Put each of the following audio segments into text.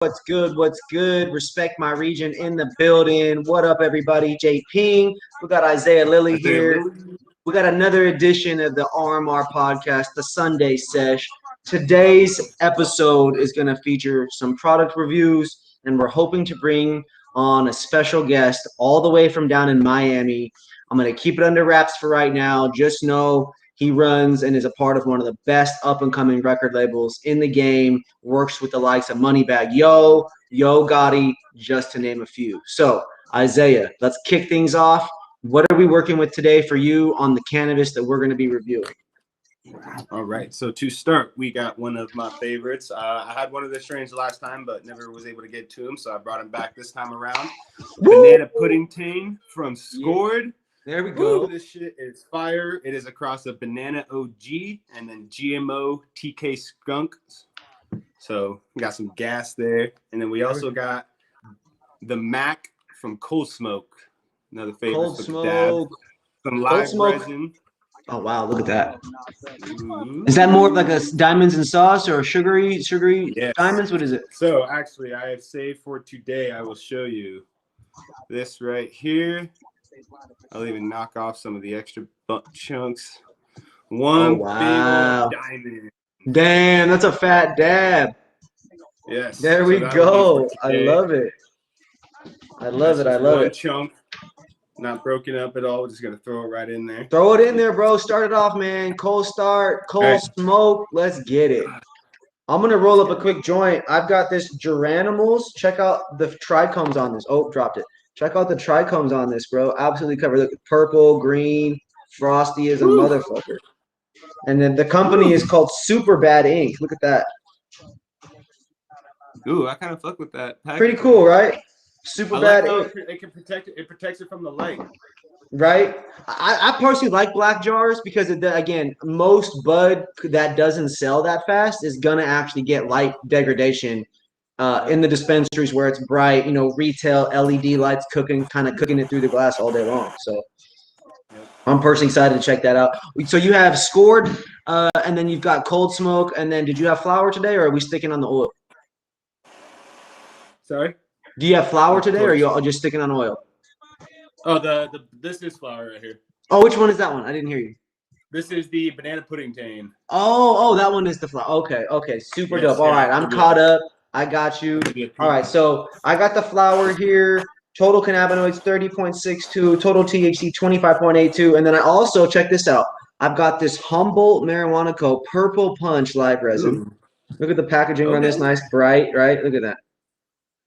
What's good? What's good? Respect my region in the building. What up, everybody? J Ping. We got Isaiah Lilley here. We got another edition of the RMR podcast, the Sunday Sesh. Today's episode is going to feature some product reviews, and we're hoping to bring on a special guest all the way from down in Miami. I'm going to keep it under wraps for right now. Just know he runs and is a part of one of the best up-and-coming record labels in the game, works with the likes of Moneybagg Yo, Yo Gotti, just to name a few. So, Isaiah, let's kick things off. What are we working with today for you on the cannabis that we're going to be reviewing? All right. So to start, we got one of my favorites. I had one of the strains last time, but never was able to get to him, so I brought him back this time around. Woo! Banana Pudding Tane from Skord. Yeah. There we go. Ooh, this shit is fire. It is across a Banana OG and then GMO TK Skunk. So we got some gas there. And then we also got the Mac from Cold Smoke. Another favorite. Cold Smoke. Some live resin. Oh, wow. Look at that. Mm-hmm. Is that more of like a diamonds and sauce or sugary yes. Diamonds? What is it? So actually, I have saved for today. I will show you this right here. I'll even knock off some of the extra chunks. One big diamond. Damn, that's a fat dab. Yes. There we go. I love it. I love it. I love it. Chunk, not broken up at all. We're just gonna throw it right in there. Throw it in there, bro. Start it off, man. Cold start, cold smoke. Let's get it. I'm gonna roll up a quick joint. I've got this Geranimals. Check out the trichomes on this. Oh, dropped it. Check out the trichomes on this, bro. Absolutely covered. Look, purple, green, frosty as a motherfucker. And then the company is called Super Bad Ink. Look at that. Ooh, I kind of fuck with that. Pretty cool, right? Super Bad Ink. It can protect it. It protects it from the light. Right. I personally like black jars because, again, most bud that doesn't sell that fast is gonna actually get light degradation. In the dispensaries where it's bright, retail LED lights cooking it through the glass all day long. So I'm personally excited to check that out. So you have Skord, and then you've got Cold Smoke, and then did you have flour today, or are we sticking on the oil? Sorry? Do you have flour today, or are you all just sticking on oil? Oh, this is flour right here. Oh, which one is that one? I didn't hear you. This is the Banana Pudding Tane. Oh, that one is the flour. Okay, super dope. All right, I'm caught up. I got you. All right, so I got the flour here. Total cannabinoids 30.62, total THC 25.82, and then I also, check this out, I've got this Humboldt Marijuana Co. Purple Punch live resin. Ooh. Look at the packaging on this, nice, bright, right? Look at that.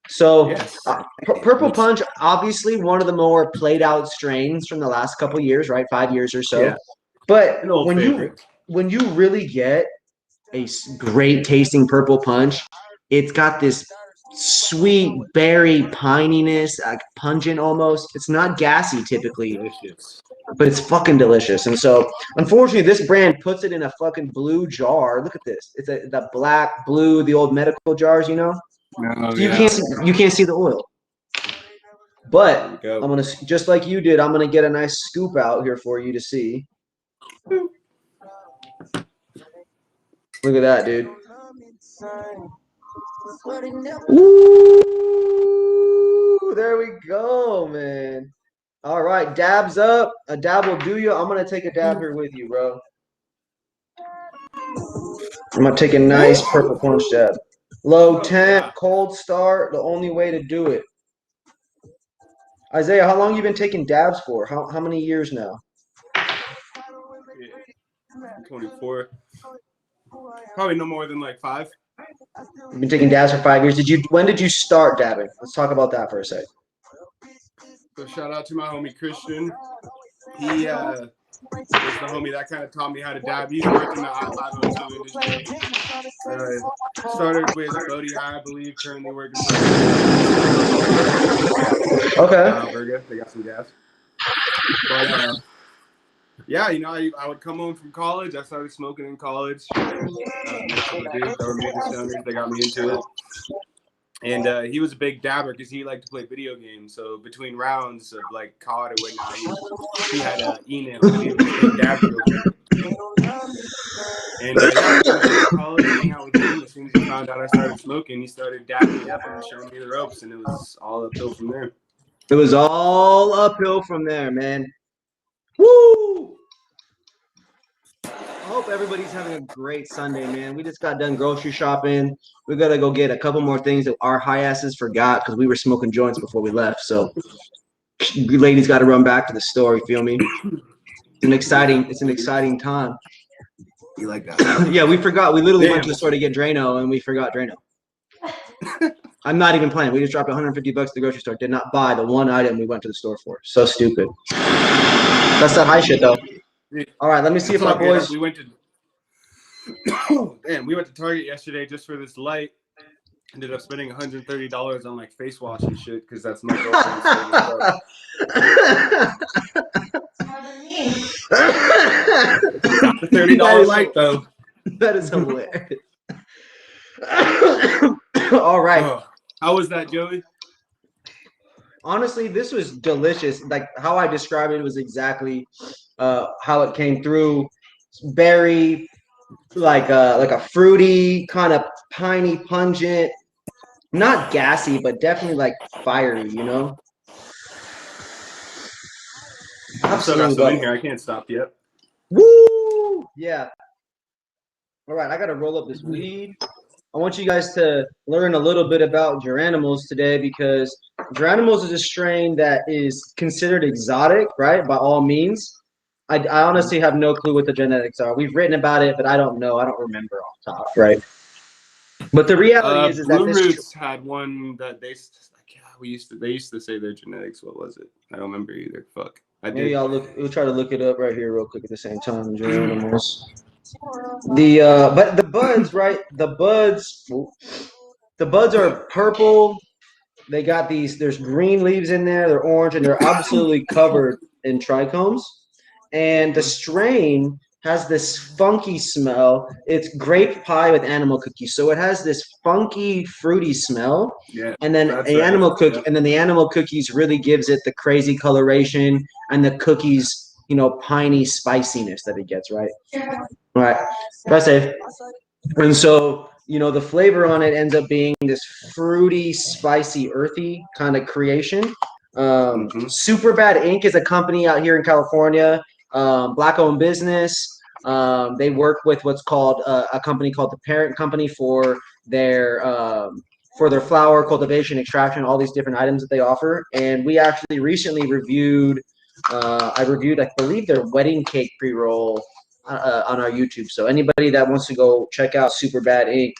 So yes. Purple Punch, obviously one of the more played out strains from the last couple of years, right? 5 years or so. Yeah. But when you really get a great tasting Purple Punch, it's got this sweet berry pininess, like pungent almost. It's not gassy typically, but it's fucking delicious. And so, unfortunately, this brand puts it in a fucking blue jar. Look at this. It's the black, blue, the old medical jars, No, you can't see the oil. But I'm gonna, just like you did, I'm gonna get a nice scoop out here for you to see. Look at that, dude. Ooh, there we go, man. All right, dabs up. A dab will do you. I'm gonna take a dab here with you, bro. I'm gonna take a nice Purple Punch dab. Low temp, cold start, the only way to do it. Isaiah, how long you been taking dabs for? How many years now? 24. Probably no more than like 5. You've been taking dabs for 5 years. When did you start dabbing? Let's talk about that for a sec. So shout out to my homie Christian. He was the homie that kind of taught me how to dab. He's working in the 502 industry. Started with Bodhi, I believe, currently working for they got some gas. But yeah, I would come home from college. I started smoking in college. They got me into it. And he was a big dabber because he liked to play video games. So between rounds of like COD or whatnot, he had an email. He was a big dabber. And college, hang out with him as soon as he found found out I started smoking, he started dapping me up and showing me the ropes, and it was all uphill from there. It was all uphill from there, man. Woo! I hope everybody's having a great Sunday, man. We just got done grocery shopping. We got to go get a couple more things that our high asses forgot because we were smoking joints before we left. So you ladies got to run back to the store. You feel me? It's an exciting time. You like that? Yeah, we forgot. We literally went to the store to get Drano, and we forgot Drano. I'm not even playing. We just dropped $150 at the grocery store. Did not buy the one item we went to the store for. So stupid. That's that high shit, though. All right, let me see if my boys. We went to Target yesterday just for this light. Ended up spending $130 on like face wash and shit because that's my girlfriend's favorite Got the $30 light though. That is hilarious. All right. Oh, how was that, Joey? Honestly, this was delicious. Like how I described it was exactly how it came through. Berry, like a fruity, kind of piney, pungent, not gassy, but definitely like fiery, you know? I'm still got some in here. I can't stop yet. Woo! Yeah. All right, I got to roll up this weed. I want you guys to learn a little bit about Geranimals today because Geranimals is a strain that is considered exotic, right? By all means. I honestly have no clue what the genetics are. We've written about it, but I don't know. I don't remember off top, right? But the reality is that Blue this Roots had one that they used to say their genetics. What was it? I don't remember either. Fuck. Maybe we'll try to look it up right here real quick at the same time. Geranimals. But the buds, right? The buds are purple. They got there's green leaves in there, they're orange, and they're absolutely covered in trichomes. And the strain has this funky smell. It's grape pie with animal cookies. So it has this funky, fruity smell. Yeah. And then the animal cookies really gives it the crazy coloration and the cookies, piney spiciness that it gets, right? All right. That's safe. And so, the flavor on it ends up being this fruity, spicy, earthy kind of creation. Super Bad Inc. is a company out here in California, black-owned business. They work with what's called a company called the Parent Company for their flower cultivation, extraction, all these different items that they offer. And we actually recently reviewed, I believe, their wedding cake pre-roll on our YouTube. So anybody that wants to go check out Super Bad Inc.,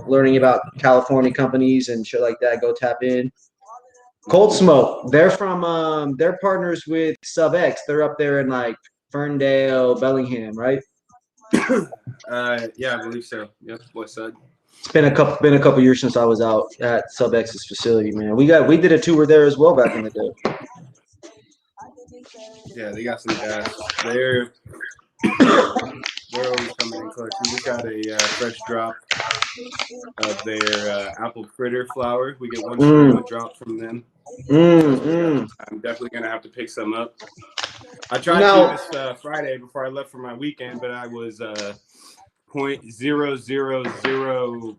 learning about California companies and shit like that, go tap in. Cold Smoke, they're from they're partners with Sub X. They're up there in like Ferndale, Bellingham, right? Yeah, I believe so. Yep, West Side. It's been a couple years since I was out at Sub X's facility, man. We did a tour there as well back in the day. Yeah, they got some gas. They're always coming in clutch. We just got a fresh drop of their apple fritter flour. We get one a drop from them. I'm definitely gonna have to pick some up. I tried to this Friday before I left for my weekend, but I was 0.000,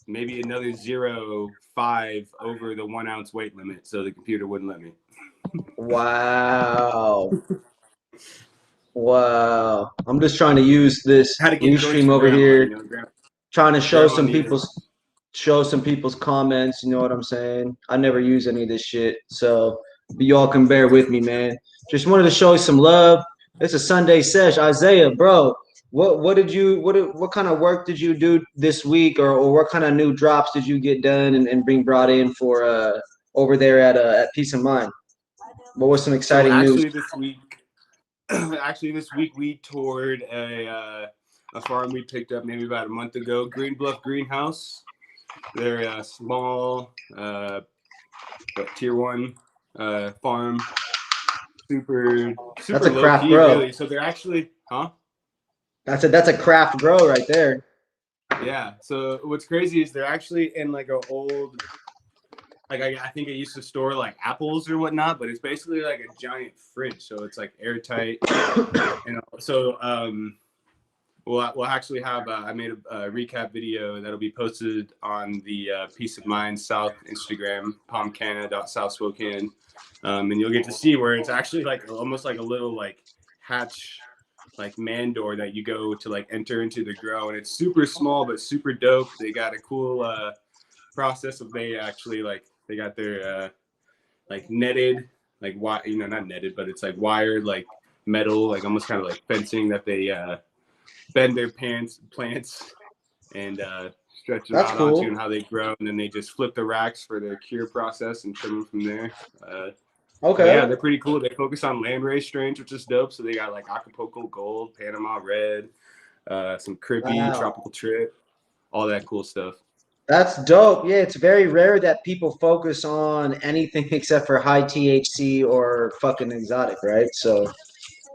maybe another 0.5 over the 1 ounce weight limit, so the computer wouldn't let me. Wow. I'm just trying to use this new stream over here, trying to show some people's comments. You know what I'm saying? I never use any of this shit, so y'all can bear with me, man. Just wanted to show you some love. It's a Sunday sesh. Isaiah, bro, what kind of work did you do this week, or what kind of new drops did you get done and bring brought in for over there at Peace of Mind? What was some exciting news? Actually, this week we toured a farm we picked up maybe about a month ago, Green Bluff Greenhouse. They're a small, tier 1 farm. Super That's a low craft key, grow. really. So they're actually, That's a craft grow right there. Yeah. So what's crazy is they're actually in like an old, like I think it used to store like apples or whatnot, but it's basically like a giant fridge. So it's like airtight. So we'll actually have I made a recap video that'll be posted on the Peace of Mind South Instagram, palmcana.southspokane, and you'll get to see where it's actually like almost like a little like hatch, like man door that you go to like enter into the grow, and it's super small but super dope. They got a cool process of they got their like netted, like not netted, but it's like wired like metal, like almost kind of like fencing that they bend their plants and stretch it out onto and how they grow, and then they just flip the racks for their cure process and trim them from there. Okay. Yeah, they're pretty cool. They focus on landrace strains, which is dope. So they got like Acapulco Gold, Panama Red, some Crippy, Tropical Trip, all that cool stuff. That's dope. Yeah, it's very rare that people focus on anything except for high THC or fucking exotic, right? So,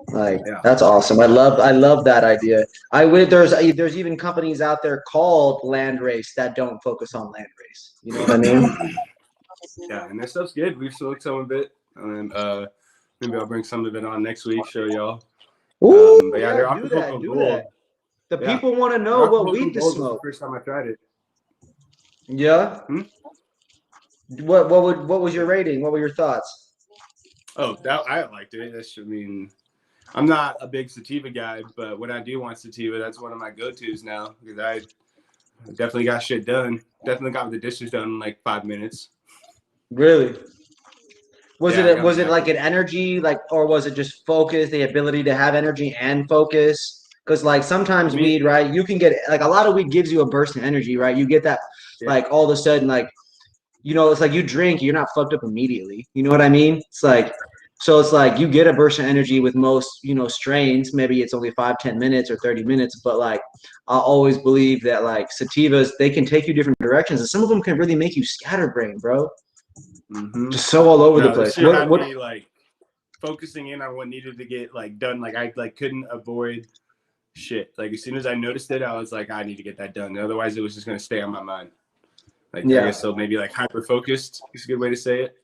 like, that's awesome. I love that idea. There's even companies out there called Landrace that don't focus on Landrace. You know what I mean? Yeah, and their stuff's good. We've smoked some of it, and maybe I'll bring some of it on next week, show y'all. Ooh, but yeah, they're do Acapulco that. Gold. The people want to know what weed to smoke. First time I tried it. Yeah. What was your rating? What were your thoughts? Oh, I liked it. I'm not a big sativa guy, but when I do want sativa, that's one of my go-tos now because I definitely got shit done. Definitely got the dishes done in like 5 minutes. Really? Was it like an energy, like, or was it just focus, the ability to have energy and focus? Because like sometimes weed, right? You can get like a lot of weed gives you a burst in energy, right? You get that like all of a sudden, like, you know, it's like you drink, you're not fucked up immediately. You know what I mean? It's like, so it's like you get a burst of energy with most, you know, strains. Maybe it's only 5-10 minutes or 30 minutes, but like I always believe that like sativas, they can take you different directions, and some of them can really make you scatterbrain, bro. Just so all over the place. What me, like focusing in on what needed to get like done. Like I like couldn't avoid shit. Like as soon as I noticed it, I was like, I need to get that done. Otherwise, it was just gonna stay on my mind. Like I guess so. Maybe like hyper focused is a good way to say it.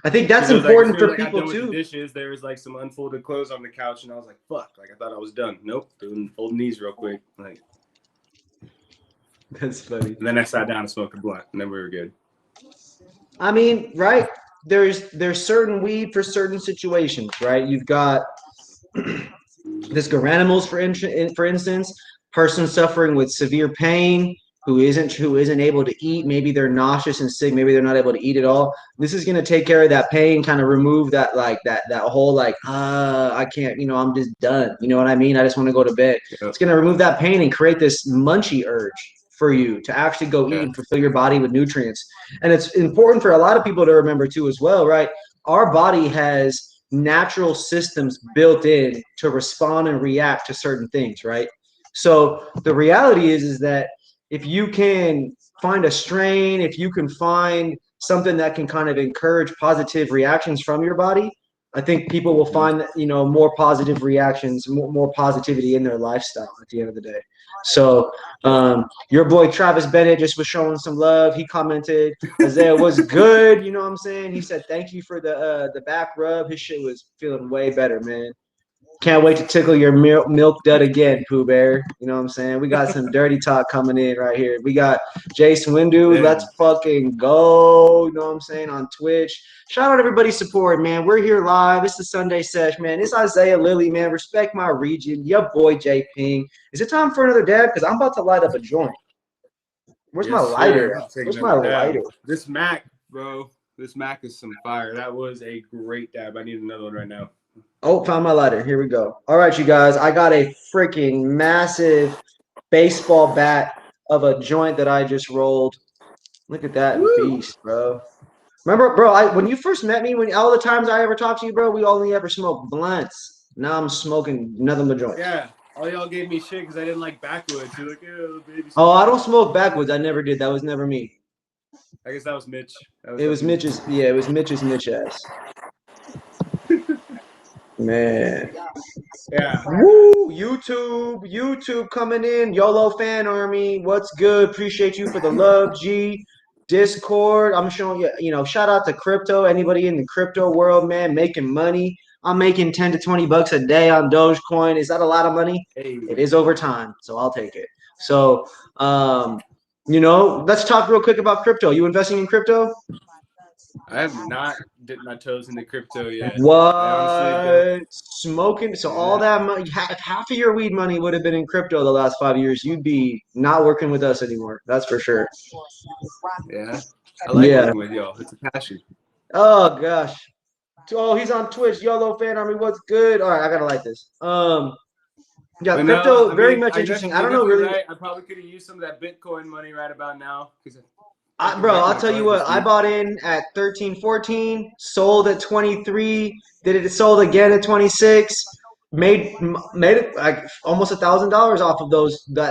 I think that's important for people too. With the dishes, there was like some unfolded clothes on the couch, and I was like, "Fuck!" Like I thought I was done. Nope, doing folding these real quick. Like that's funny. And then I sat down and smoked a blunt, and then we were good. I mean, right? There's certain weed for certain situations, right? You've got this Garanimals, for instance, person suffering with severe pain who isn't able to eat. Maybe they're nauseous and sick. Maybe they're not able to eat at all. This is gonna take care of that pain, kind of remove that like that whole like I can't, you know, I'm just done. You know what I mean? I just want to go to bed. It's gonna remove that pain and create this munchy urge for you to actually go eat and fulfill your body with nutrients. And it's important for a lot of people to remember too as well, right? Our body has natural systems built in to respond and react to certain things, right? So the reality is that if you can find a strain, if you can find something that can kind of encourage positive reactions from your body, I think people will find, you know, more positive reactions, more positivity in their lifestyle at the end of the day. So your boy Travis Bennett just was showing some love. He commented, Isaiah was good. You know what I'm saying? He said, thank you for the back rub. His shit was feeling way better, man. Can't wait to tickle your milk dud again, Pooh Bear. You know what I'm saying? We got some dirty talk coming in right here. We got Jason Windu. Let's fucking go. You know what I'm saying? On Twitch. Shout out everybody's support, man. We're here live. It's the Sunday Sesh, man. It's Isaiah Lilley, man. Respect my region. Your boy J Ping. Is it time for another dab? Because I'm about to light up a joint. Where's my lighter? Where's my lighter? This Mac, bro. This Mac is some fire. That was a great dab. I need another one right now. Oh, found my lighter. Here we go. All right, you guys. I got a freaking massive baseball bat of a joint that I just rolled. Look at that beast, bro. Remember, bro, when you first met me, when all the times I ever talked to you, bro, we only ever smoked blunts. Now I'm smoking nothing but joints. Yeah. All y'all gave me shit because I didn't like backwoods. You're like, oh, baby. Oh, I don't smoke backwoods. I never did. That was never me. I guess that was Mitch. It was Mitch's. Yeah, it was Mitch's ass. Man. Yeah. Woo! YouTube coming in. YOLO fan army. What's good? Appreciate you for the love, G. Discord. I'm showing you, you know, shout out to crypto. Anybody in the crypto world, man, making money. I'm making 10 to 20 bucks a day on Dogecoin. Is that a lot of money? Hey. It is over time, so I'll take it. So, let's talk real quick about crypto. You investing in crypto? I have not dipped my toes into crypto yet. What? I honestly don't. Smoking? So all that money, half of your weed money would have been in crypto the last 5 years. You'd be not working with us anymore. That's for sure. Yeah. I like working with y'all. It's a passion. Oh gosh. Oh, he's on Twitch. YOLO Fan Army, what's good? All right, I gotta like this. Yeah, But crypto, no, I very mean, much interesting. I don't know definitely really. right. I probably could have used some of that Bitcoin money right about now. Bro, I'll tell you what. I bought in at 13, 14, sold at 23, sold again at 26, made it like almost $1,000 off of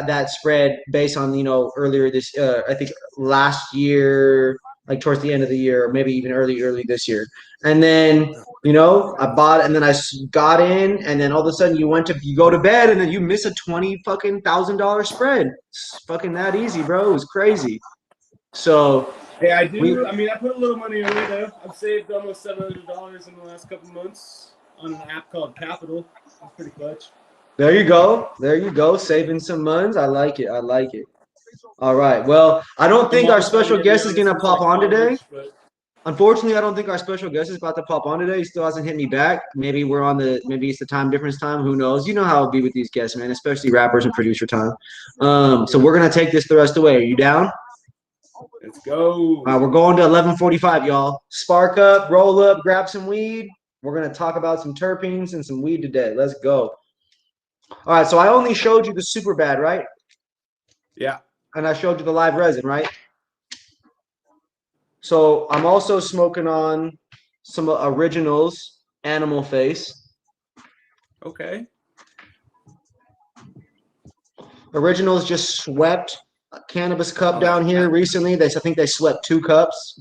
that spread based on earlier this I think last year, like towards the end of the year, or maybe even early this year. And then I bought it, and then I got in, and then all of a sudden you go to bed, and then you miss a $20,000 spread. It's fucking that easy, bro. It was crazy. So yeah, I do. I mean, I put a little money away though. I've saved almost $700 in the last couple months on an app called Capital. That's pretty clutch. There you go. There you go. Saving some months. I like it. I like it. All right. Well, I don't think our special guest is gonna pop on today. Unfortunately, I don't think our special guest is about to pop on today. He still hasn't hit me back. Maybe maybe it's the time difference time. Who knows? You know how it'll be with these guests, man, especially rappers and producer time. So we're gonna take this the rest of the way. Are you down? Let's go. All right, we're going to 11:45, y'all. Spark up, roll up, grab some weed. We're gonna talk about some terpenes and some weed today. Let's go. All right, so I only showed you the super bad, right? Yeah. And I showed you the live resin, right? So I'm also smoking on some originals, Animal Face. Okay. Originals just swept a cannabis cup down here recently. I think they swept 2 cups.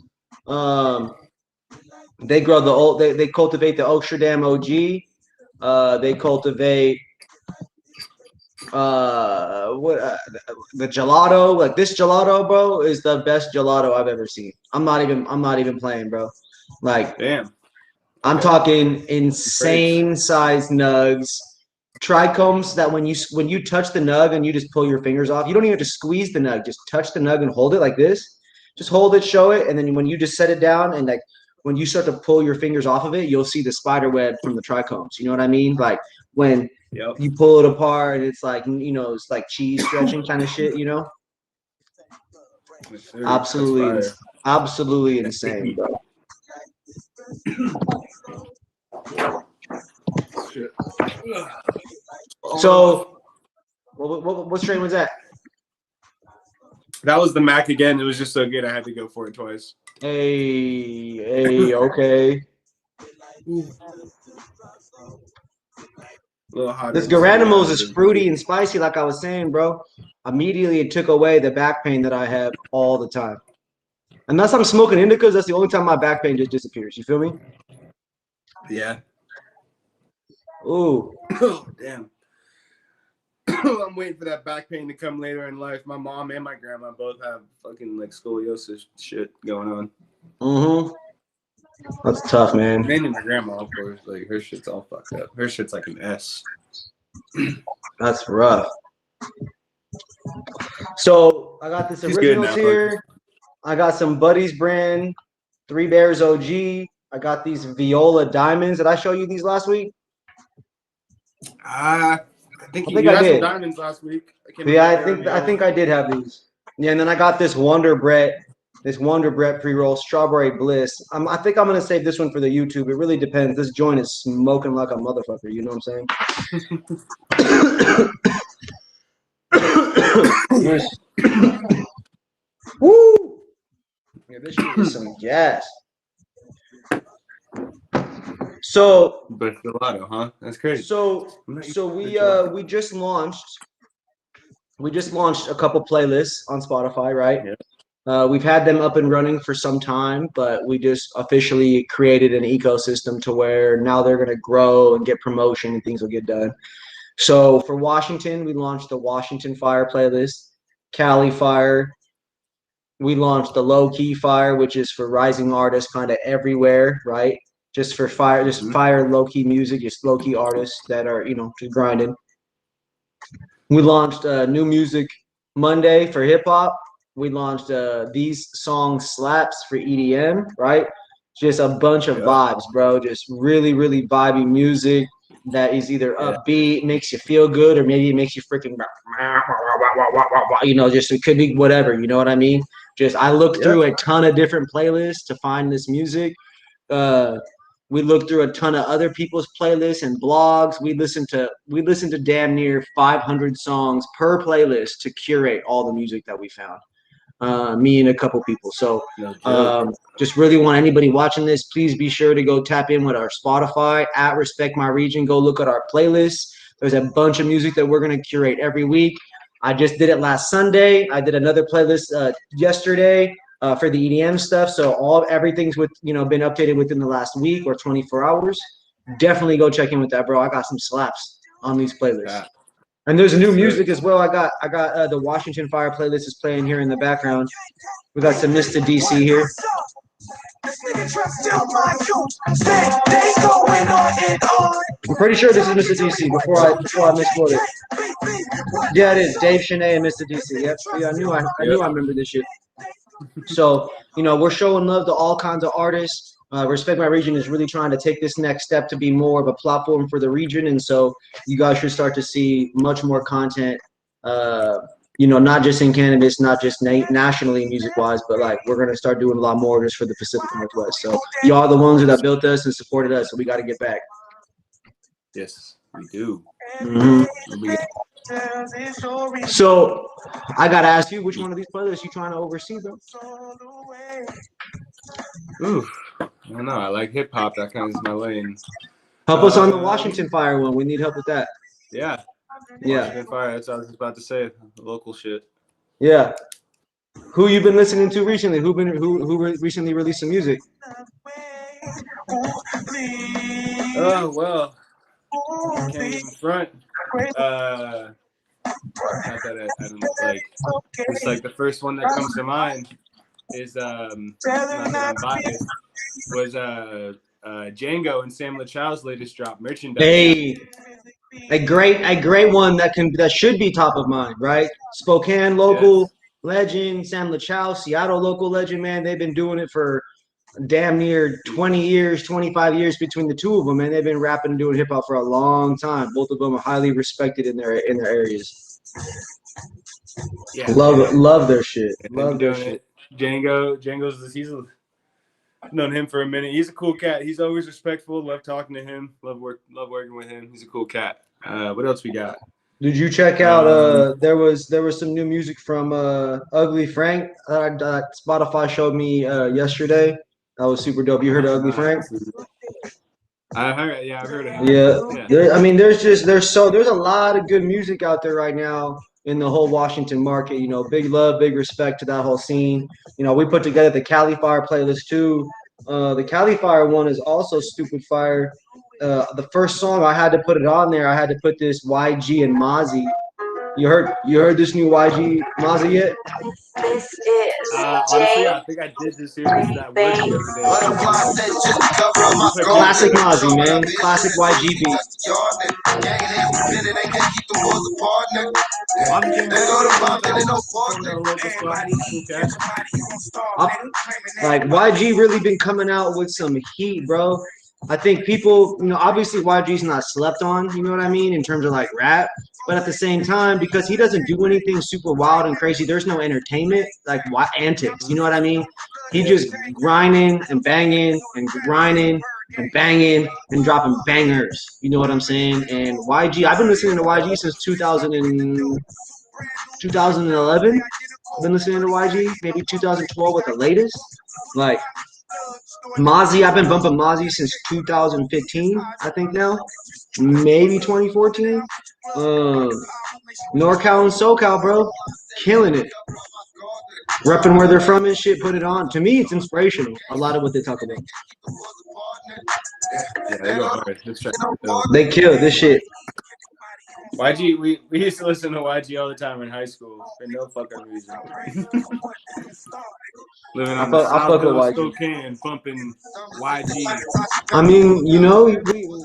They grow they cultivate the Oaksterdam OG. They cultivate the gelato. Like this gelato, bro, is the best gelato I've ever seen. I'm not even playing, bro. Like, damn. I'm talking insane size nugs. Trichomes that when you touch the nug and you just pull your fingers off, you don't even have to squeeze the nug. Just touch the nug and hold it like this. Just hold it, show it, and then when you just set it down and like when you start to pull your fingers off of it, you'll see the spider web from the trichomes. You know what I mean? Like when you pull it apart, and it's like it's like cheese stretching kind of shit. Absolutely insane, bro. So, what strain was that? That was the Mac again. It was just so good, I had to go for it twice. Hey, okay. This Garanimals is fruity and spicy, like I was saying, bro. Immediately, it took away the back pain that I have all the time. Unless I'm smoking indicas, that's the only time my back pain just disappears. You feel me? Yeah. Ooh. Oh, damn. I'm waiting for that back pain to come later in life. My mom and my grandma both have fucking like scoliosis shit going on. Mm-hmm. That's tough, man. Mainly my grandma, of course. Like her shit's all fucked up. Her shit's like an S. That's rough. So I got this originals here. I got some Buddy's brand 3 Bears OG. I got these Viola Diamonds. Did I show you these last week? I think you had some diamonds last week. I think I did have these. Yeah, and then I got this Wonder Brett pre-roll Strawberry Bliss. I think I'm gonna save this one for the YouTube. It really depends. This joint is smoking like a motherfucker. You know what I'm saying? Woo! Yeah, this shit is some gas. So, but gelato, huh? That's crazy. So we just launched a couple playlists on Spotify, right? Yeah. We've had them up and running for some time, but we just officially created an ecosystem to where now they're going to grow and get promotion and things will get done. So for Washington, we launched the Washington Fire playlist, Cali Fire. We launched the Low Key Fire, which is for rising artists kind of everywhere, right? just for fire, just fire low-key music, just low-key artists that are, just grinding. We launched new music Monday for hip hop. We launched These Songs Slaps for EDM, right? Just a bunch of vibes, bro. Just really, really vibey music that is either upbeat, makes you feel good, or maybe it makes you freaking, just it could be whatever, you know what I mean? Just I looked through a ton of different playlists to find this music. We looked through a ton of other people's playlists and blogs. We listened to damn near 500 songs per playlist to curate all the music that we found. Me and a couple people. So just really want anybody watching this, please be sure to go tap in with our Spotify at Respect My Region. Go look at our playlists. There's a bunch of music that we're going to curate every week. I just did it last Sunday. I did another playlist yesterday for the EDM stuff. So everything's been updated within the last week or 24 hours. Definitely go check in with that, bro. I got some slaps on these playlists. And there's new music as well. I got the Washington Fire playlist is playing here in the background. We got some Mr. DC here. I'm pretty sure this is Mr. DC before I misquote it. Yeah, it is. Dave Shanae and Mr. DC. Yep. Yeah, I knew I remember this shit. So, we're showing love to all kinds of artists. Respect My Region is really trying to take this next step to be more of a platform for the region. And so you guys should start to see much more content, not just in cannabis, not just nationally music-wise, but we're going to start doing a lot more just for the Pacific Northwest. So y'all are the ones that built us and supported us, so we got to get back. Yes, we do. So I got to ask you, which one of these playlists you trying to oversee, bro? Ooh. I don't know. I like hip hop. That kind of is my lane. Help us on the Washington Fire one. We need help with that. Yeah. Washington Fire. That's what I was about to say. Local shit. Yeah. Who you been listening to recently? Who recently released some music? Oh well. Can't even front. Not that I don't like. It's like the first one that comes to mind is not that I'm biased. Was Django and Sam LaChow's latest drop, Merchandise. Hey, a great one that should be top of mind, right? Spokane local legend, Sam LaChow, Seattle local legend, man. They've been doing it for damn near 20 years, 25 years between the two of them, and they've been rapping and doing hip hop for a long time. Both of them are highly respected in their areas. Yeah, love their shit. Love their shit. Django's I've known him for a minute. He's a cool cat. He's always respectful. Love talking to him. Love working with him. He's a cool cat. What else we got? Did you check out? There was some new music from Ugly Frank that Spotify showed me yesterday. That was super dope. You heard of Ugly Frank? I heard. Yeah, I've heard of him. Yeah. There's a lot of good music out there right now in the whole Washington market. Big love, big respect to that whole scene. We put together the Cali Fire playlist too. The Cali Fire one is also stupid fire. The first song I had to put it on there. I had to put this YG and Mozzie. You heard this new YG Mozzie yet? This is honestly, I think I did this here that work the other day. Classic Mozzie, man. Classic YG beat. YG really been coming out with some heat, bro. I think people, obviously YG's not slept on, you know what I mean, in terms of rap. But at the same time, because he doesn't do anything super wild and crazy, there's no entertainment, antics, you know what I mean? He just grinding and banging and grinding and banging and dropping bangers, you know what I'm saying? And YG, I've been listening to YG since 2011. I've been listening to YG, maybe 2012 with the latest. Mozzie, I've been bumping Mozzie since 2015, I think now. Maybe 2014. NorCal and SoCal, bro. Killing it. Repping where they're from and shit, put it on. To me, it's inspirational, a lot of what they talk about. Yeah, they go hard. They kill this shit. YG, we used to listen to YG all the time in high school for no fucking reason. Living on the South Spokane, pumping YG. I mean, you know,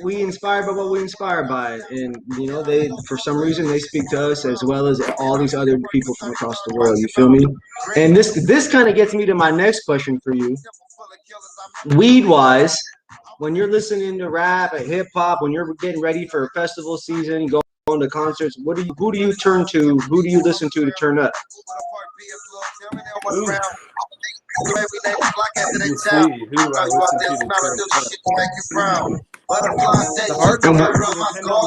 we inspired by what we inspired by, and you know, they for some reason they speak to us as well as all these other people from across the world. You feel me? And this kind of gets me to my next question for you. Weed wise, when you're listening to rap and hip hop, when you're getting ready for festival season, going to concerts, who do you turn to? Who do you listen to turn up? Ooh. Let me see who I listen to turn up. It's a hard one. It will depend on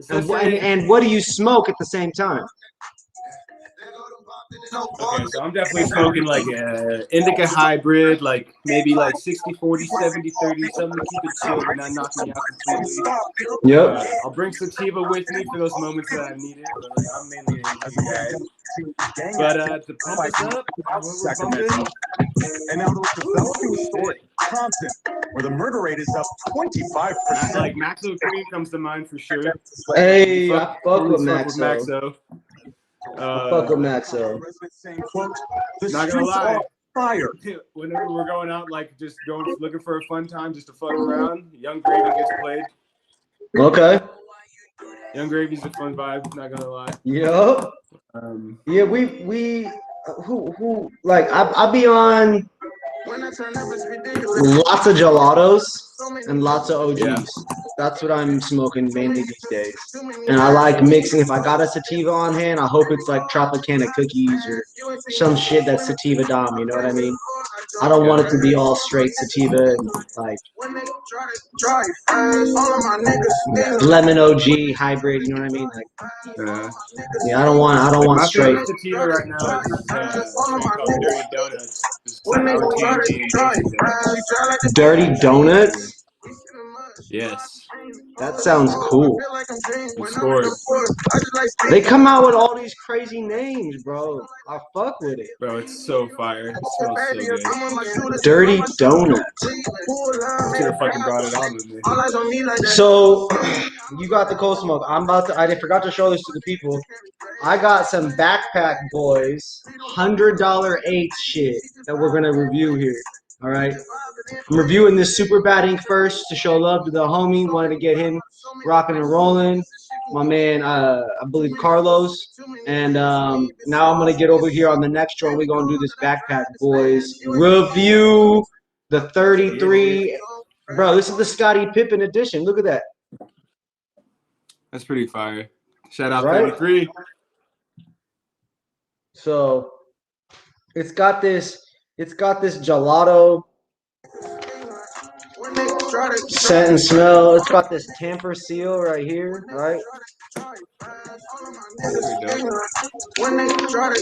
the mood. And what do you smoke at the same time? Okay, so I'm definitely smoking like a indica hybrid, like maybe like 60-40, 70-30, something to keep it chill but not knock me out completely. Yep. I'll bring sativa with me for those moments that I need it, but like I'm mainly an indica guy. But to pump us up, what we're pumping. And now those developing story, Compton, where the murder rate is up 25%. Like Maxo Cream comes to mind for sure. Hey, I fuck with Maxo. I fuck with Maxo. Not gonna lie. Fire. Whenever we're going out, like just looking for a fun time, just to fuck around, Young Gravy gets played. Okay. Young Gravy's a fun vibe. Not gonna lie. Yup. Yeah, we who like I be on lots of gelatos and lots of OGs. Yeah. That's what I'm smoking mainly these days. And I like mixing. If I got a sativa on hand, I hope it's like Tropicana cookies or some shit that's sativa dom. You know what I mean? I don't want it to be all straight sativa and like lemon OG hybrid. You know what I mean? Like, yeah, I don't want my straight. My favorite sativa right now is called Dirty Donuts. Dirty Donuts? Yes. That sounds cool. Skord. They come out with all these crazy names, bro. I fuck with it. Bro, it's so fire. It smells so good. Dirty Donuts. Should have fucking brought it on with me. So, you got the cold smoke. I forgot to show this to the people. I got some Backpack Boyz $100 eighth shit that we're going to review here. All right. I'm reviewing this super bad ink first to show love to the homie. Wanted to get him rocking and rolling. My man, I believe Carlos. And now I'm going to get over here on the next show. We're going to do this Backpack Boyz review. The 33. Bro, this is the Scottie Pippen edition. Look at that. That's pretty fire. Shout out 33. So it's got this gelato scent and smell. It's got this tamper seal right here, right?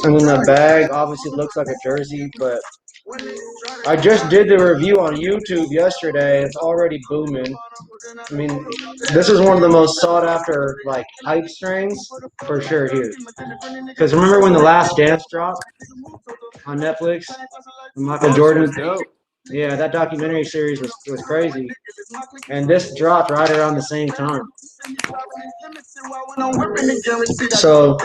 And then the bag obviously looks like a jersey, but I just did the review on YouTube yesterday. It's already booming. I mean, this is one of the most sought after like hype strains for sure here. Because remember when The Last Dance dropped on Netflix? Michael Jordan. Yeah, that documentary series was crazy. And this dropped right around the same time. So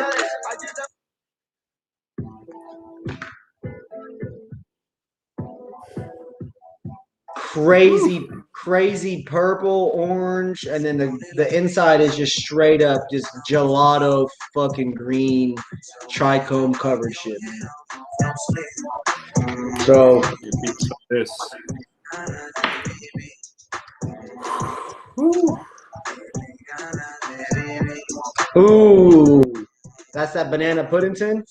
crazy purple, orange, and then the inside is just straight up just gelato fucking green trichome covered shit. So this. Ooh, that's that banana Puddington?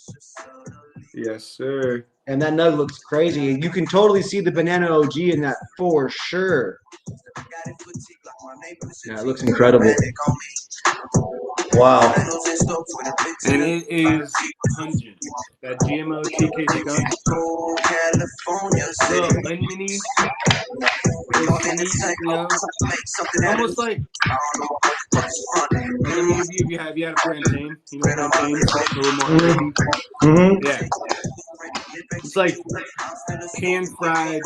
Yes, sir. And that nug looks crazy. You can totally see the banana OG in that for sure. Yeah, it looks incredible. Wow. And it is pungent. That GMO TK skunk. Little oniony. Almost like maybe if you had a plantain, you know, plantain, a little more. Yeah. It's like pan-fried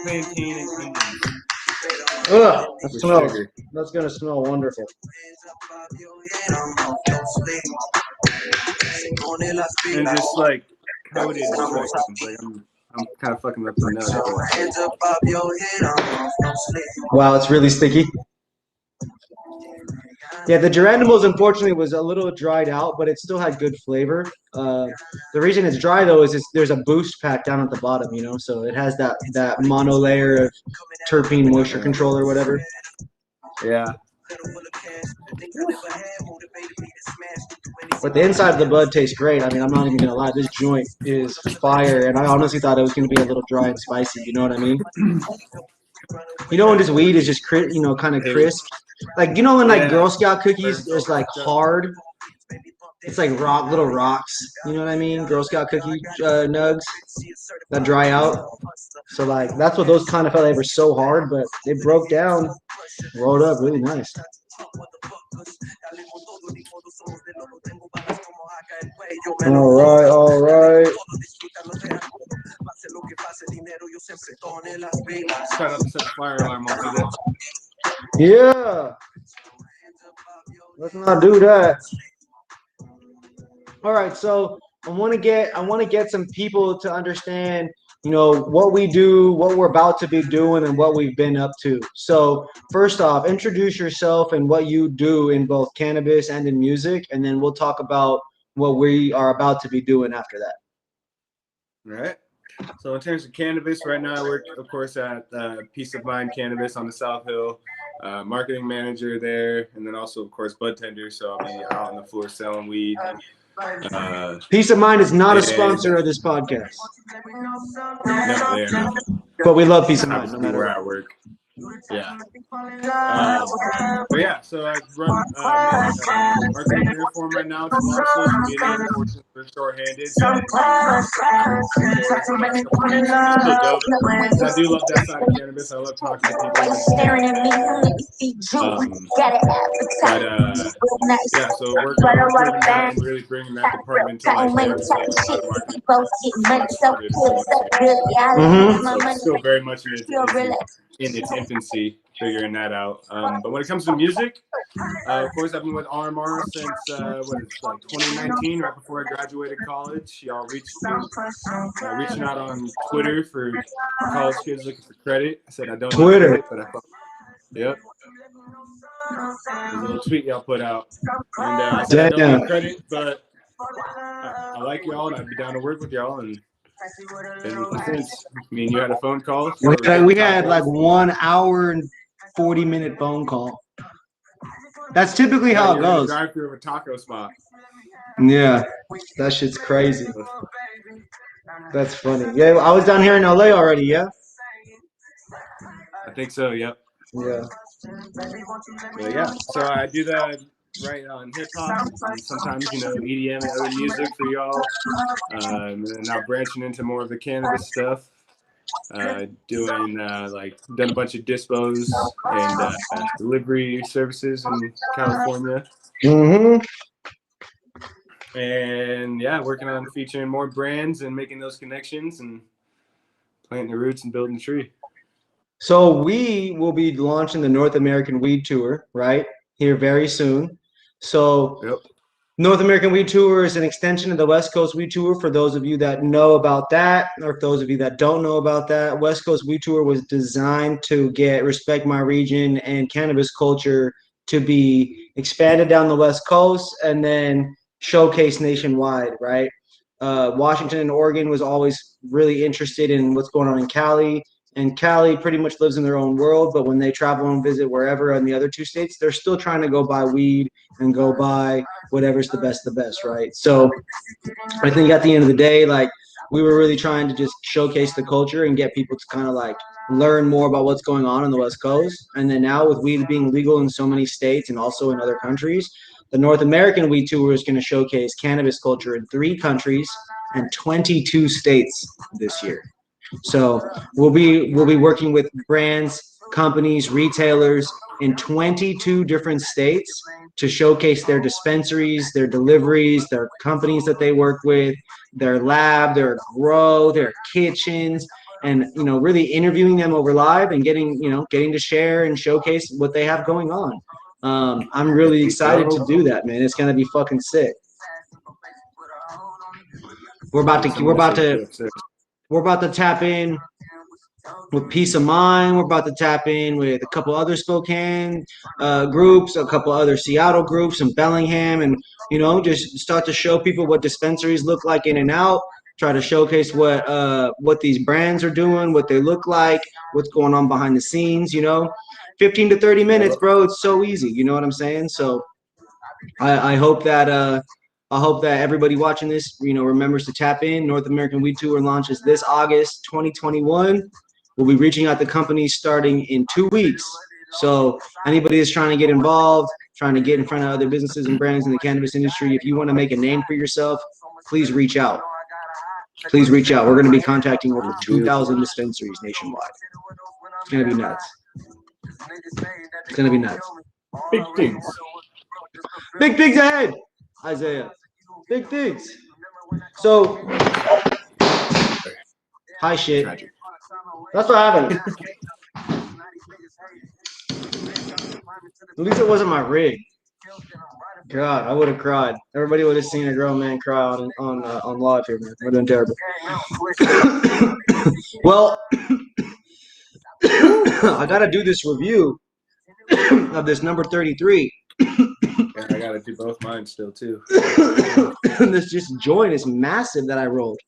plantain and onions. Ugh, that's gonna smell wonderful. And just like coated in like I'm kind of fucking up the nut. Wow, it's really sticky. Yeah, the Geranimals unfortunately was a little dried out, but it still had good flavor. The reason it's dry though is there's a boost pack down at the bottom, you know, so it has that mono layer of terpene moisture control or whatever. Yeah. But the inside of the bud tastes great. I mean, I'm not even gonna lie, this joint is fire, and I honestly thought it was gonna be a little dry and spicy. You know what I mean? You know when this weed is just kind of crisp. Like, you know when like Girl Scout cookies is like hard? It's like little rocks. You know what I mean? Girl Scout cookie nugs that dry out. So like that's what those kind of felt. They were so hard, but they broke down, rolled up really nice. All right. Try not to set the fire alarm off today. Yeah. Let's not do that. All right, so I want to get some people to understand, you know, what we do, what we're about to be doing, and what we've been up to. So first off, introduce yourself and what you do in both cannabis and in music, and then we'll talk about what we are about to be doing after that. All right. So in terms of cannabis, right now I work, of course, at Peace of Mind Cannabis on the South Hill, marketing manager there, and then also, of course, bud tender. So I'll be out on the floor selling weed. Peace of Mind is not a sponsor of this podcast. No, they're not. But we love Peace of Mind no matter where what. I work. Yeah. But yeah, so I run marketing uniform right now. It's a lot of social media. Unfortunately, we're short-handed. So still dope. I do love that side of cannabis. I love talking to people. Yeah, so working on that and really bringing that department to life there. So it's still very much in its infancy, figuring that out. But when it comes to music, of course, I've been with RMR since 2019, right before I graduated college. Y'all reaching out on Twitter for college kids looking for credit. I said I don't need credit, but I thought, yep. There's a little tweet y'all put out, and I said I don't need credit, but I like y'all, and I'd be down to work with y'all. And since me and you had a phone call, we had like 1 hour and 40-minute phone call. That's typically how it goes. Drive through a taco spot. Yeah, that shit's crazy. That's funny. Yeah, I was down here in LA already. Yeah. I think so. Yep. Yeah. But yeah. So I do that right on hip hop, and sometimes EDM and other music for y'all. And now branching into more of the cannabis stuff. Doing done a bunch of dispos and delivery services in California. And yeah, working on featuring more brands and making those connections and planting the roots and building the tree. So we will be launching the North American Weed Tour right here very soon. So yep. North American Weed Tour is an extension of the West Coast Weed Tour. For those of you that know about that, or for those of you that don't know about that, West Coast Weed Tour was designed to get Respect My Region and cannabis culture to be expanded down the West Coast and then showcased nationwide, right? Washington and Oregon was always really interested in what's going on in Cali. And Cali pretty much lives in their own world, but when they travel and visit wherever in the other two states, they're still trying to go buy weed and go buy whatever's the best, right? So I think at the end of the day, like, we were really trying to just showcase the culture and get people to kind of like learn more about what's going on the West Coast. And then now with weed being legal in so many states and also in other countries, the North American Weed Tour is going to showcase cannabis culture in 3 countries and 22 states this year. So we'll be working with brands, companies, retailers in 22 different states to showcase their dispensaries, their deliveries, their companies that they work with, their lab, their grow, their kitchens, and really interviewing them over live and getting to share and showcase what they have going on. I'm really excited to do that, man. It's gonna be fucking sick. We're about to We're about to tap in with Peace of Mind. We're about to tap in with a couple other Spokane groups, a couple other Seattle groups, and Bellingham, and just start to show people what dispensaries look like in and out. Try to showcase what these brands are doing, what they look like, what's going on behind the scenes. 15 to 30 minutes, bro. It's so easy. You know what I'm saying? So I hope that everybody watching this, remembers to tap in. North American Weed Tour launches this August 2021. We'll be reaching out to companies starting in 2 weeks. So anybody that's trying to get involved, trying to get in front of other businesses and brands in the cannabis industry, if you want to make a name for yourself, please reach out. Please reach out. We're going to be contacting over 2,000 dispensaries nationwide. It's going to be nuts. It's going to be nuts. Big things. Big things ahead, Isaiah. Big things. So, high shit. Tragic. That's what happened. At least it wasn't my rig. God, I would have cried. Everybody would have seen a grown man cry on live here, man. We're doing terrible. Well, I gotta do this review of this number 33. Yeah, I gotta do both mine still too. This joint is massive that I rolled,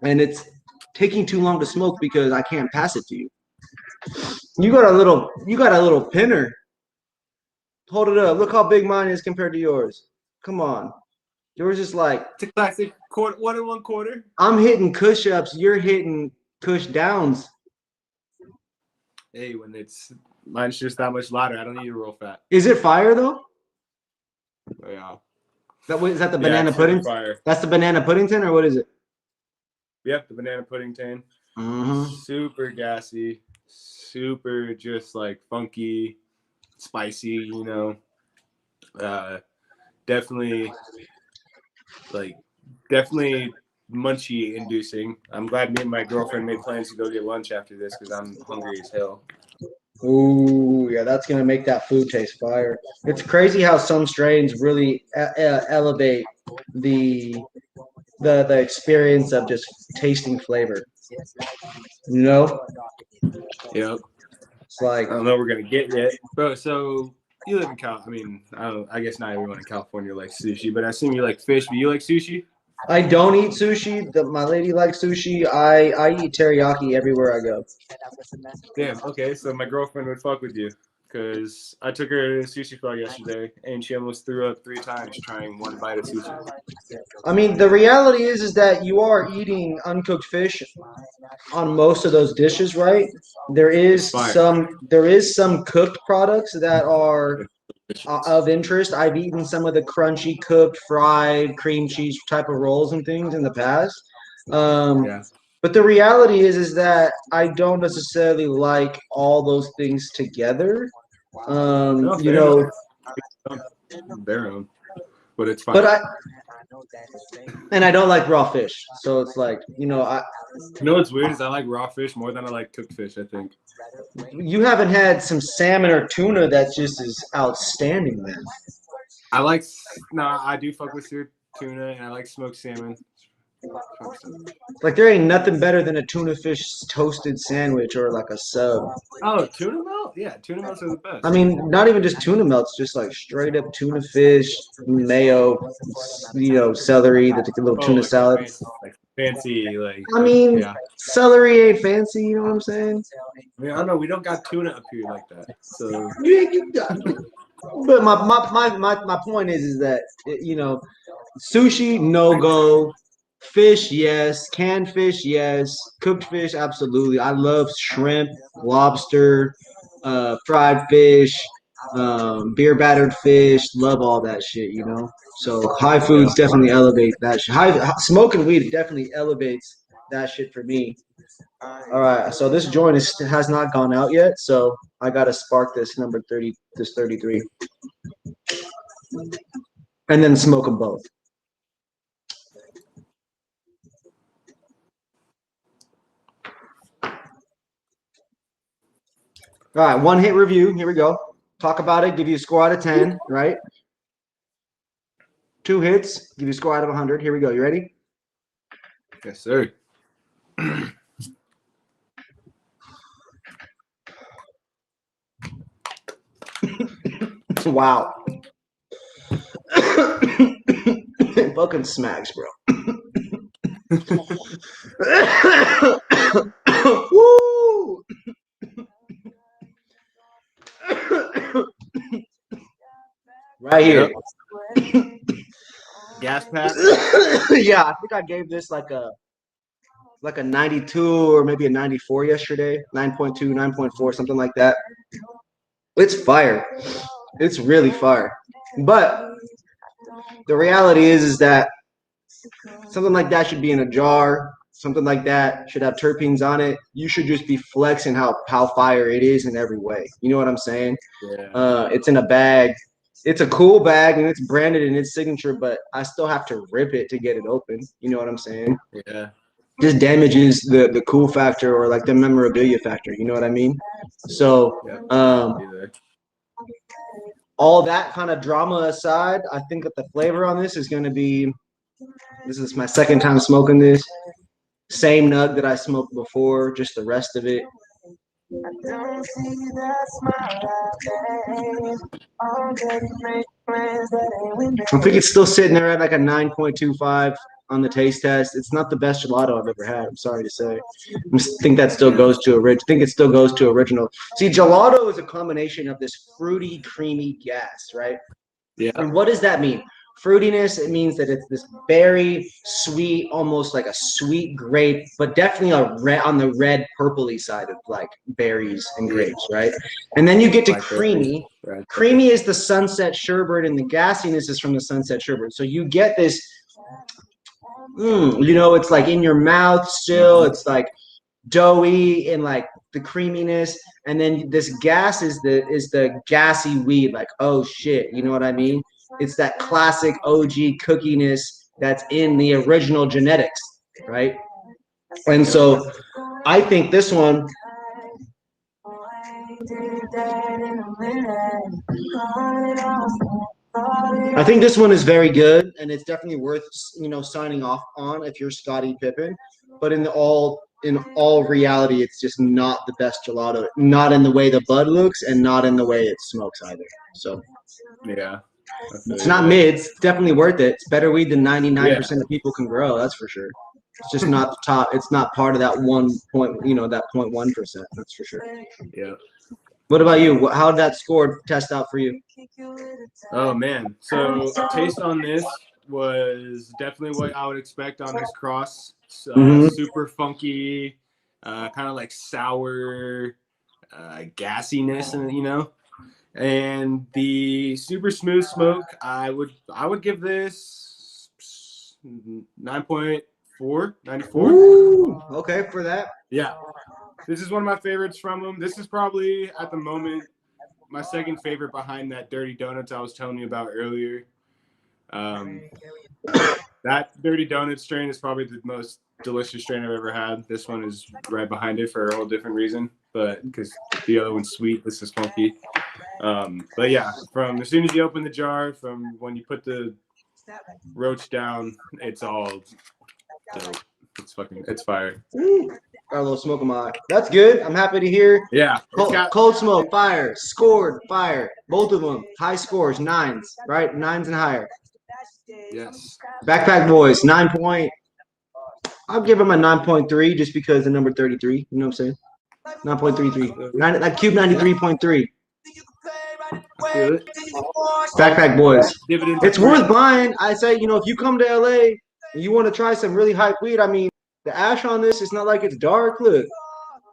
and it's taking too long to smoke because I can't pass it to you. You got a little pinner. Hold it up. Look how big mine is compared to yours. Come on. Yours is like It's a classic 1 1/4. I'm hitting Kush ups. You're hitting Kush downs. Hey, mine's just that much lighter. I don't need to roll fat. Is it fire though? Oh, yeah. Is that the banana pudding? Fire. That's the banana pudding tin, or what is it? Yep, the banana pudding tin. Mm-hmm. Super gassy, super just like funky, spicy. Definitely munchy inducing. I'm glad me and my girlfriend made plans to go get lunch after this because I'm hungry as hell. Ooh, yeah, that's gonna make that food taste fire. It's crazy how some strains really elevate the experience of just tasting flavor. Yep. It's like I don't know what we're gonna get yet, but so you live in Cal. I mean, I guess not everyone in California likes sushi, but I assume you like fish. But you like sushi? I don't eat sushi. My lady likes sushi. I eat teriyaki everywhere I go. Damn. Okay, so my girlfriend would fuck with you because I took her to a sushi spot yesterday and she almost threw up 3 times trying one bite of sushi. I mean, the reality is that you are eating uncooked fish on most of those dishes, right? There is some cooked products that are of interest. I've eaten some of the crunchy, cooked, fried, cream cheese type of rolls and things in the past. But the reality is that I don't necessarily like all those things together. Their own, but it's fine. But I don't like raw fish, so it's like what's weird is I like raw fish more than I like cooked fish. I think you haven't had some salmon or tuna that just is outstanding, man. I do fuck with your tuna and I like smoked salmon. Like there ain't nothing better than a tuna fish toasted sandwich or like a sub. Oh, tuna melt? Yeah, tuna melts are the best. I mean, not even just tuna melts, just like straight up tuna fish, mayo, celery, the little tuna salad. Fancy. Celery ain't fancy. You know what I'm saying? I mean, I don't know. We don't got tuna up here like that. So. But my point is that sushi no go. Fish, yes. Canned fish, yes. Cooked fish, absolutely. I love shrimp, lobster, fried fish, beer battered fish. Love all that shit, So high foods definitely elevate that shit. Smoking weed definitely elevates that shit for me. All right, so this joint has not gone out yet, so I gotta spark this number 30, this 33, and then smoke them both. All right, 1-hit review. Here we go. Talk about it. Give you a score out of 10, right? 2 hits. Give you a score out of 100. Here we go. You ready? Yes, sir. Wow. It fucking smacks, bro. Woo! Right here. Gas pack. Yeah, I think I gave this like a 92 or maybe a 94 yesterday. 9.2, 9.4, something like that. It's fire. It's really fire. But the reality is that something like that should be in a jar. Something like that should have terpenes on it. You should just be flexing how fire it is in every way. You know what I'm saying? Yeah. It's in a bag. It's a cool bag and it's branded in its signature, but I still have to rip it to get it open. You know what I'm saying? Yeah. Just damages the cool factor or like the memorabilia factor. You know what I mean? So all that kind of drama aside, I think that the flavor on this is going to be. This is my second time smoking this. Same nug that I smoked before, just the rest of it. I think it's still sitting there at like a 9.25 on the taste test. It's not the best gelato I've ever had. I'm sorry to say. I think that still goes to original. See, gelato is a combination of this fruity, creamy gas, right? Yeah. And what does that mean? Fruitiness, it means that it's this very sweet, almost like a sweet grape, but definitely on the red purpley side of like berries and grapes, right? And then you get to creamy. Right. Creamy is the sunset sherbet, and the gassiness is from the sunset sherbet. So you get this, it's like in your mouth still. It's like doughy and like the creaminess, and then this gas is the gassy weed. Like, oh shit, you know what I mean? It's that classic OG cookiness that's in the original genetics, right? And so I think this one. I think this one is very good, and it's definitely worth signing off on if you're Scottie Pippen. But in all reality, it's just not the best gelato. Not in the way the bud looks, and not in the way it smokes either. So yeah, it's not mids. It's definitely worth it. It's better weed than 99% of people can grow. That's for sure. It's just not the top. It's not part of that 1%. That's for sure. Yeah. What about you? How did that Skord test out for you? Oh man, so taste on this was definitely what I would expect on this cross. Super funky, kind of like sour, gassiness, and and the super smooth smoke. I would give this 9.4, 94. Ooh, okay for that. Yeah, this is one of my favorites from them. This is probably at the moment my second favorite behind that Dirty Donuts I was telling you about earlier. That Dirty Donut strain is probably the most delicious strain I've ever had. This one is right behind it for a whole different reason, but because the other one's sweet, this is funky. But yeah, from as soon as you open the jar, from when you put the roach down, it's all dope. It's fire. Got a little smoke in my eye. That's good. I'm happy to hear. Yeah. Cold smoke, fire. Skord, fire. Both of them. High scores, 9s, right? 9s and higher. Yes. Backpack Boys, 9 point. I'll give him a 9.3 just because the number 33. You know what I'm saying? 9.33. Like Cube 93.3. I feel it. Backpack Boys. It's worth buying. I say, if you come to LA and you want to try some really hype weed, I mean, the ash on this, it's not like it's dark. Look,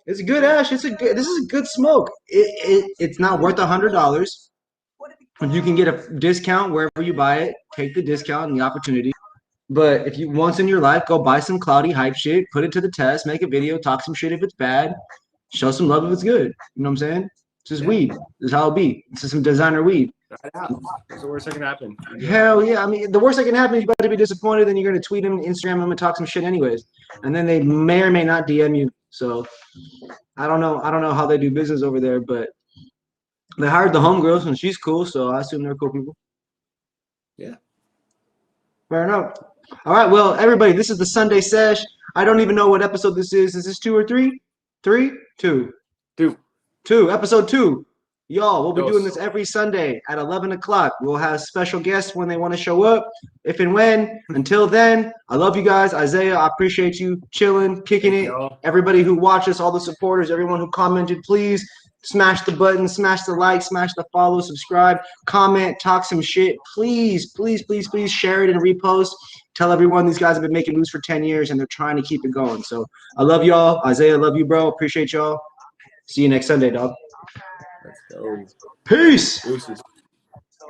it's a good ash. This is a good smoke. It's not worth $100. You can get a discount wherever you buy it. Take the discount and the opportunity. But if you once in your life, go buy some cloudy hype shit, put it to the test, make a video, talk some shit if it's bad, show some love if it's good. You know what I'm saying? It's just weed. This is how it be. This is some designer weed. That's the worst that can happen. Hell yeah. I mean, the worst that can happen is you got to be disappointed, then you're going to tweet them, Instagram them, and talk some shit anyways. And then they may or may not DM you. So I don't know how they do business over there, but they hired the homegirls and she's cool, so I assume they're cool people. Yeah. Fair enough. All right, well, everybody, this is the Sunday Sesh. I don't even know what episode this is. Is this 2 or 3? 3? 2. 2. Episode 2. Y'all, we'll be doing this every Sunday at 11 o'clock. We'll have special guests when they want to show up, if and when. Until then, I love you guys. Isaiah, I appreciate you chilling, kicking it. Everybody who watches, all the supporters, everyone who commented, please smash the button, smash the like, smash the follow, subscribe, comment, talk some shit. Please, please, please, please share it and repost. Tell everyone these guys have been making moves for 10 years and they're trying to keep it going. So I love y'all. Isaiah, love you, bro. Appreciate y'all. See you next Sunday, dog. Let's go. Peace. Deuces.